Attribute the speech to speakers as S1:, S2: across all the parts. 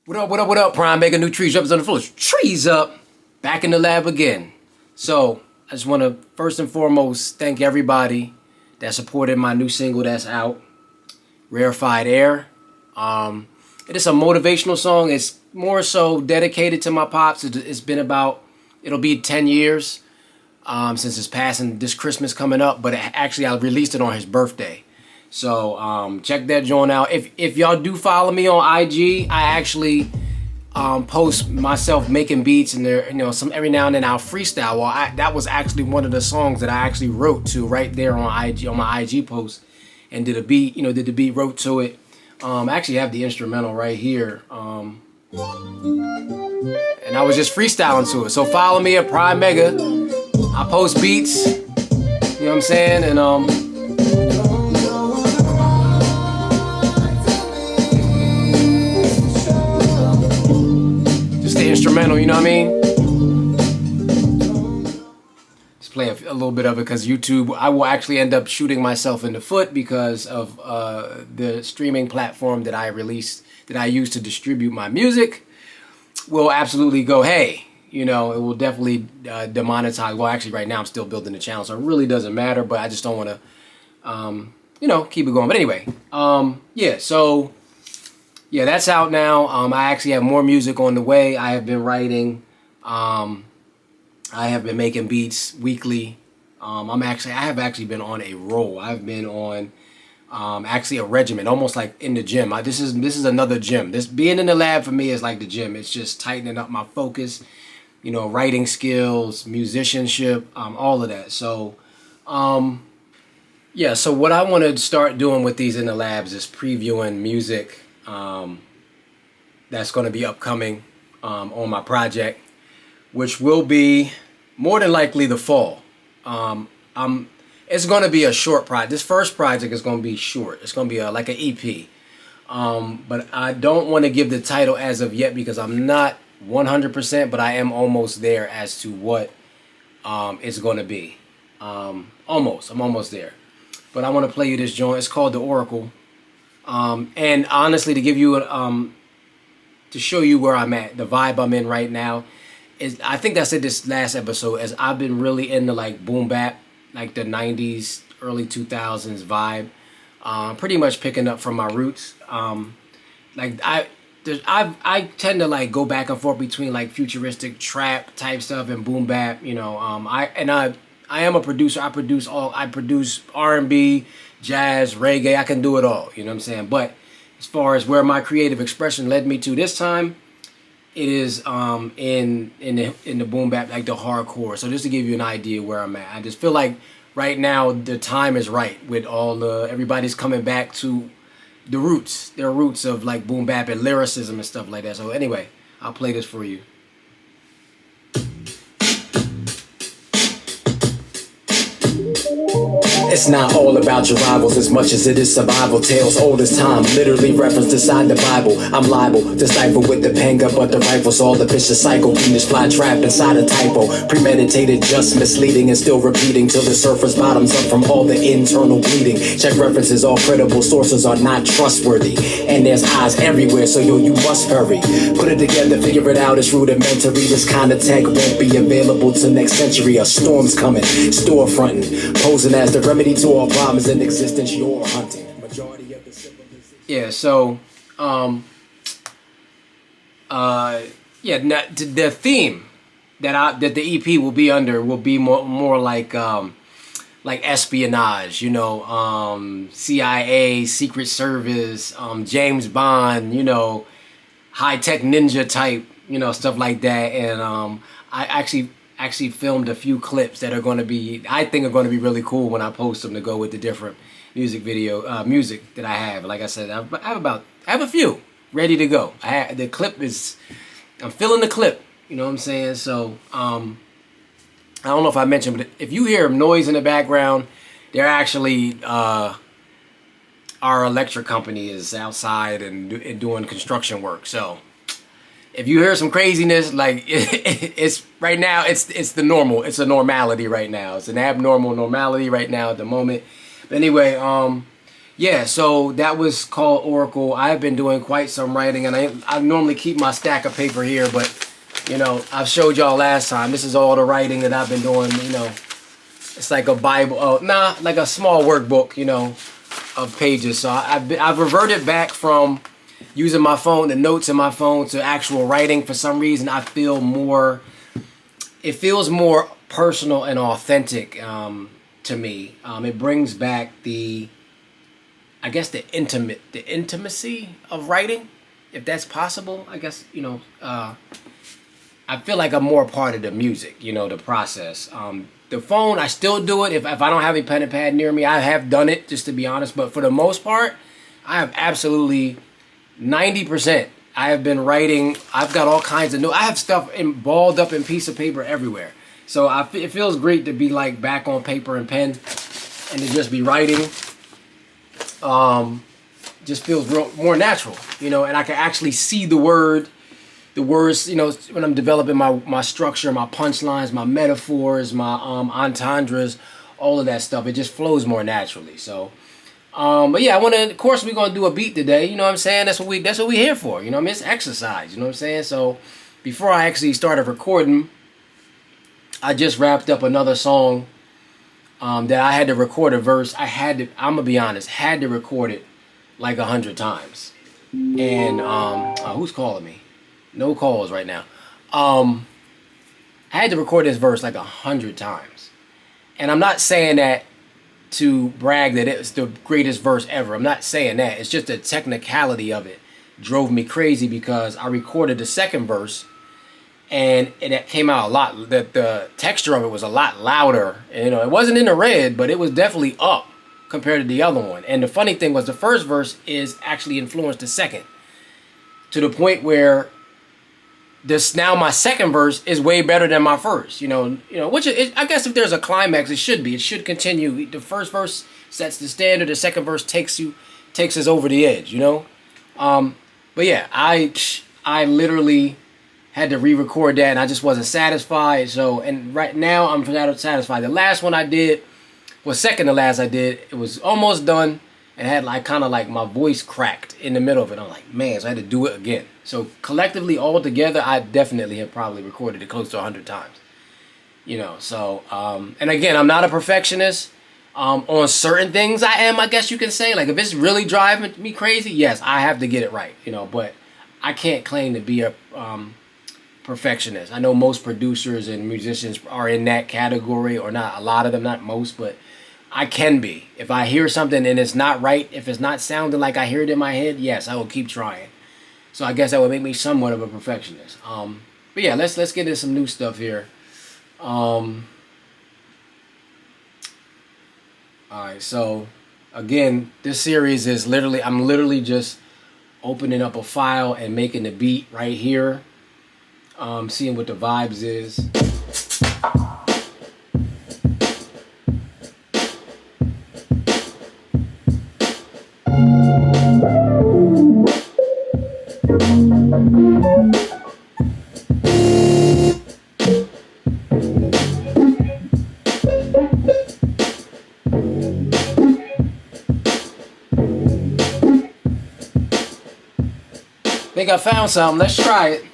S1: What up, what up, what up, Pryme.mega, new trees represent the fullest. Trees up, back in the lab again. So, I just want to first and foremost thank everybody that supported my new single that's out, Rarefied Air. It is a motivational song. It's more so dedicated to my pops. It's been about, it'll be 10 years since his passing this Christmas coming up, but actually I released it on his birthday. So check that joint out. If y'all do follow me on IG, I actually post myself making beats, and there, some every now and then I'll freestyle. Well, that was actually one of the songs that I actually wrote to right there on IG, on my IG post, and did a beat. Did the beat, wrote to it. I actually have the instrumental right here, and I was just freestyling to it. So follow me at Pryme.mega. I post beats. You know what I'm saying? And instrumental, you know what I mean? Just play a little bit of it because YouTube, I will actually end up shooting myself in the foot because of the streaming platform that I use to distribute my music will absolutely go, hey, it will definitely demonetize. Well, actually right now I'm still building the channel, so it really doesn't matter, but I just don't want to, keep it going. But anyway, yeah, that's out now. I actually have more music on the way. I have been writing. I have been making beats weekly. I have actually been on a roll. I've been on actually a regimen, almost like in the gym. This is another gym. This being in the lab for me is like the gym. It's just tightening up my focus, writing skills, musicianship, all of that. So, yeah. So what I want to start doing with these in the labs is previewing music that's going to be upcoming on my project, which will be more than likely the fall. It's going to be a short project. This first project is going to be short. It's going to be like an EP. But I don't want to give the title as of yet because I'm not 100%, but I am almost there as to what it's going to be. I'm almost there. But I want to play you this joint. It's called The Oracle. And honestly, to give you to show you where I'm at, the vibe I'm in right now, is I think I said this last episode, as I've been really into like boom bap, like the 90s, early 2000s vibe, pretty much picking up from my roots. I tend to like go back and forth between like futuristic trap type stuff and boom bap. I am a producer. I produce R&B, jazz, reggae. I can do it all, you know what I'm saying? But as far as where my creative expression led me to this time, it is in the boom bap, like the hardcore. So just to give you an idea where I'm at, I just feel like right now the time is right with everybody's coming back to the roots, their roots of like boom bap and lyricism and stuff like that. So anyway, I'll play this for you.
S2: It's not all about your rivals as much as it is survival tales old as time, literally referenced inside the Bible. I'm liable to stifle with the panga, but the rifle's all the vicious cycle. Venus fly trapped inside a typo, premeditated, just misleading, and still repeating till the surface bottoms up from all the internal bleeding. Check references, all credible sources are not trustworthy, and there's eyes everywhere, so you must hurry. Put it together, figure it out, it's rudimentary. This kind of tech won't be available till next century. A storm's coming, storefronting, posing as the remedy to all problems in existence. You're hunting. Majority of the
S1: yeah. So, the theme that the EP will be under will be more like espionage. CIA, Secret Service, James Bond. High tech ninja type. Stuff like that. And I actually filmed a few clips that I think are going to be really cool when I post them to go with the different music that I have. Like I said, I have a few ready to go. I'm feeling the clip, you know what I'm saying? So, I don't know if I mentioned, but if you hear noise in the background, they're actually, our electric company is outside and doing construction work. So, if you hear some craziness, like it's right now, it's the normal. It's a normality right now. It's an abnormal normality right now at the moment. But anyway, Yeah, so that was called Oracle. I've been doing quite some writing, and I normally keep my stack of paper here, but you know, I've showed y'all last time. This is all the writing that I've been doing. You know, it's like a Bible, like a small workbook, you know, of pages. So I've reverted back from using my phone, the notes in my phone, to actual writing. For some reason, I feel more. It feels more personal and authentic to me. It brings back I guess the intimacy of writing, if that's possible. I guess, you know, I feel like I'm more a part of the music, you know, the process. The phone, I still do it. If I don't have a pen and pad near me, I have done it, just to be honest. But for the most part, I have absolutely 90%. I have been writing. I've got all kinds of I have stuff balled up in piece of paper everywhere. So it feels great to be like back on paper and pen and to just be writing. Just feels more natural, you know, and I can actually see the words, you know, when I'm developing my structure, my punchlines, my metaphors, my entendres, all of that stuff. It just flows more naturally. So, but yeah, of course, we're gonna do a beat today. You know what I'm saying? That's what we're here for. You know what I mean? It's exercise. You know what I'm saying? So, before I actually started recording, I just wrapped up another song that I had to record a verse. I'm gonna be honest, had to record it like 100 times. And who's calling me? No calls right now. I had to record this verse like 100 times. And I'm not saying that to brag that it was the greatest verse ever. I'm not saying that. It's just the technicality of it drove me crazy, because I recorded the second verse and it came out a lot. The texture of it was a lot louder. You know, it wasn't in the red, but it was definitely up compared to the other one. And the funny thing was, the first verse is actually influenced the second, to the point where now my second verse is way better than my first. You know, which I guess if there's a climax, it should be. It should continue. The first verse sets the standard. The second verse takes us over the edge. You know, but yeah, I literally had to re-record that, and I just wasn't satisfied. So, and right now I'm satisfied. The last one I did was second to last I did. It was almost done, and had like kind of like my voice cracked in the middle of it. I'm like, man, so I had to do it again. So collectively, all together, I definitely have probably recorded it close to 100 times. You know, so and again, I'm not a perfectionist. On certain things, I am. I guess you can say, like, if it's really driving me crazy, yes, I have to get it right. You know, but I can't claim to be a perfectionist. I know most producers and musicians are in that category, or not a lot of them, not most, but I can be. If I hear something and it's not right, if it's not sounding like I hear it in my head, yes, I will keep trying. So I guess that would make me somewhat of a perfectionist. But yeah, let's get into some new stuff here. Alright, so again, this series is I'm literally just opening up a file and making the beat right here. Seeing what the vibes is. Think I found something. Let's try it.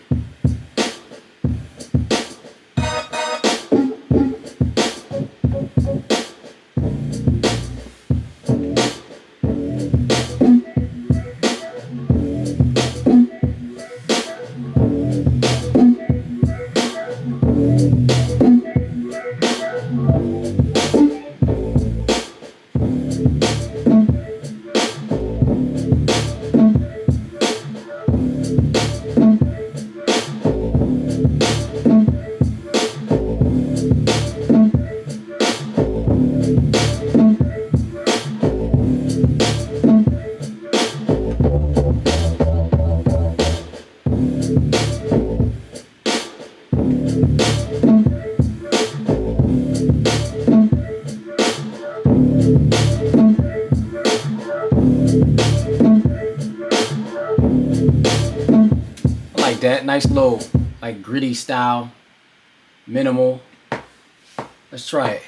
S1: That nice little like gritty style, minimal. Let's try it.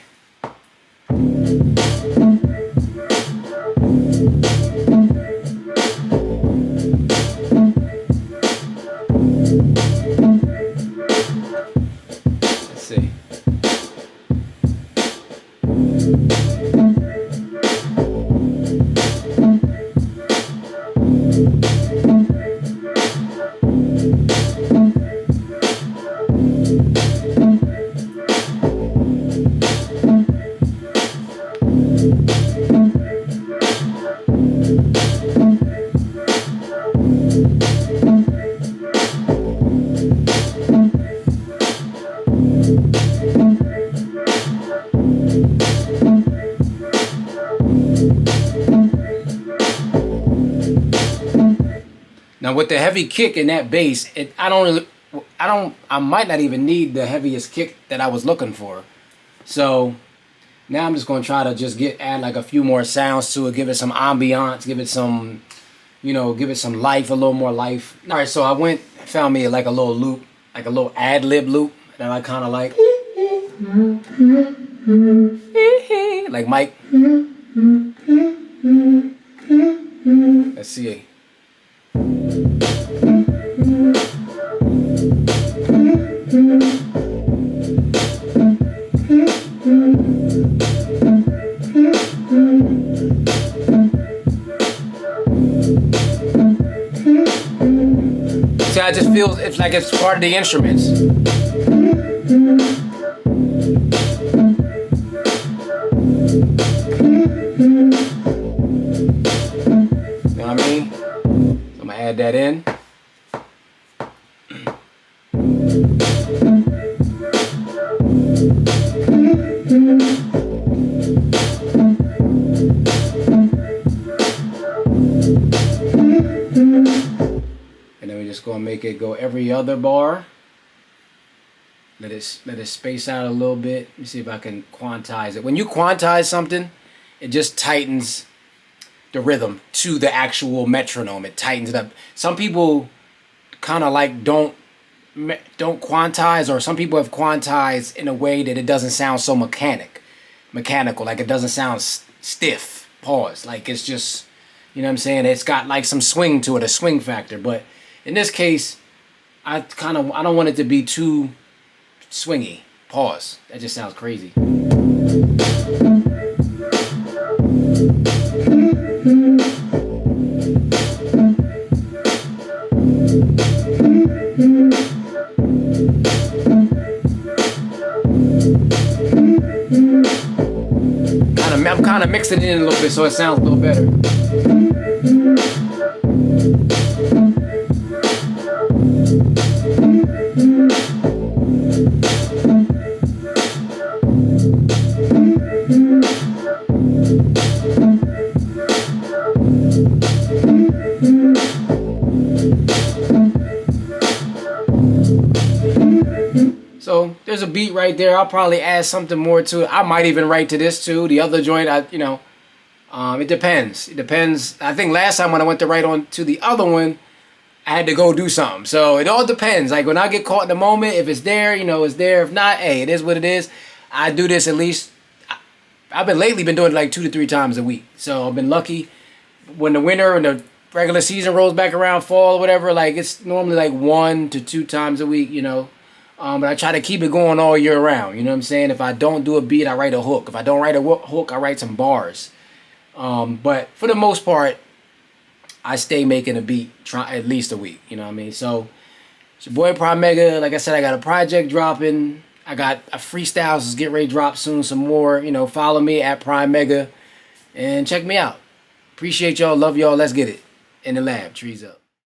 S1: with the heavy kick in that bass, I might not even need the heaviest kick that I was looking for. So now I'm just gonna try to add like a few more sounds to it, give it some ambiance, give it some, give it some life, a little more life. All right, so I found me like a little loop, like a little ad-lib loop that I kind of like. Like Mike. Let's see. See, I just feel it's like it's part of the instruments. You know what I mean? So I'm gonna add that in. And then we're just gonna make it go every other bar. Let it space out a little bit. Let me see if I can quantize it. When you quantize something, it just tightens the rhythm to the actual metronome. It tightens it up. Some people kind of like don't quantize, or some people have quantized in a way that it doesn't sound so mechanical, like it doesn't sound stiff. Pause. Like it's just, you know what I'm saying? It's got like some swing to it, a swing factor. But in this case, I don't want it to be too swingy. Pause. That just sounds crazy. I'm kind of mixing it in a little bit so it sounds a little better. So there's a beat right there. I'll probably add something more to it. I might even write to this too. The other joint, it depends. It depends. I think last time when I went to write on to the other one, I had to go do something. So it all depends. Like when I get caught in the moment, if it's there, it's there. If not, hey, it is what it is. I do this at least. I've been doing it like 2 to 3 times a week. So I've been lucky. When the winter and the regular season rolls back around, fall or whatever, like it's normally like 1 to 2 times a week, But I try to keep it going all year round. You know what I'm saying? If I don't do a beat, I write a hook. If I don't write a hook, I write some bars. But for the most part, I stay making a beat at least a week. You know what I mean? So it's your boy Pryme.mega. Like I said, I got a project dropping. I got a freestyles get ready to drop soon. Some more. Follow me at Pryme.mega and check me out. Appreciate y'all. Love y'all. Let's get it in the lab. Trees up.